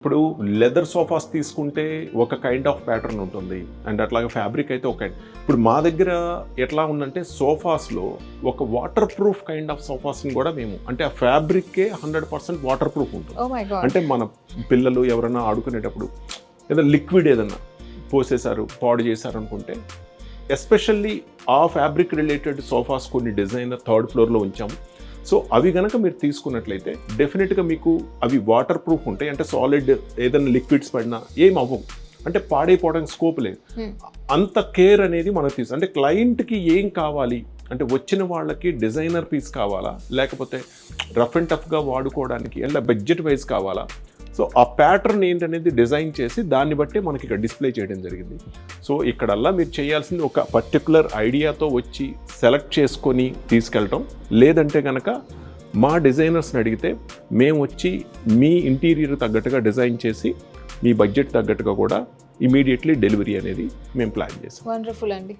ఇప్పుడు leather sofas తీసుకుంటే ఒక కైండ్ ఆఫ్ ప్యాటర్న్ ఉంటుంది అండ్ అట్లాగే ఫ్యాబ్రిక్ అయితే ఒక ఇప్పుడు మా దగ్గర ఎట్లా ఉందంటే సోఫాస్లో ఒక వాటర్ ప్రూఫ్ కైండ్ ఆఫ్ సోఫాస్ని కూడా మేము అంటే ఆ ఫ్యాబ్రిక్కే 100% వాటర్ ప్రూఫ్ ఉంటుంది. Oh my God. అంటే మన పిల్లలు ఎవరైనా ఆడుకునేటప్పుడు ఏదైనా లిక్విడ్ ఏదన్నా పోసేశారు పాడు చేశారు అనుకుంటే ఎస్పెషల్లీ ఆ ఫ్యాబ్రిక్ రిలేటెడ్ సోఫాస్ కొన్ని డిజైన్ 3rd ఫ్లోర్లో ఉంచాము. సో అవి కనుక మీరు తీసుకున్నట్లయితే డెఫినెట్గా మీకు అవి వాటర్ ప్రూఫ్ ఉంటాయి. అంటే సాలిడ్ ఏదైనా లిక్విడ్స్ పడినా ఏం అవ్వవు, అంటే పాడైపోవడానికి స్కోప్ లేదు. అంత కేర్ అనేది మనకు తీసు అంటే క్లయింట్కి ఏం కావాలి అంటే వచ్చిన వాళ్ళకి డిజైనర్ పీస్ కావాలా లేకపోతే రఫ్ అండ్ టఫ్గా వాడుకోవడానికి ఎలా బడ్జెట్ వైజ్ కావాలా. సో ఆ ప్యాటర్న్ ఏంటనేది డిజైన్ చేసి దాన్ని బట్టి మనకి ఇక్కడ డిస్ప్లే చేయడం జరిగింది. సో ఇక్కడల్లా మీరు చేయాల్సింది ఒక పర్టికులర్ ఐడియాతో వచ్చి సెలెక్ట్ చేసుకొని తీసుకెళ్ళటం, లేదంటే కనుక మా డిజైనర్స్ని అడిగితే మేము వచ్చి మీ ఇంటీరియర్ తగ్గట్టుగా డిజైన్ చేసి మీ బడ్జెట్ తగ్గట్టుగా కూడా ఇమీడియట్లీ డెలివరీ అనేది మేము ప్లాన్ చేసాం. వండర్ఫుల్ అండి.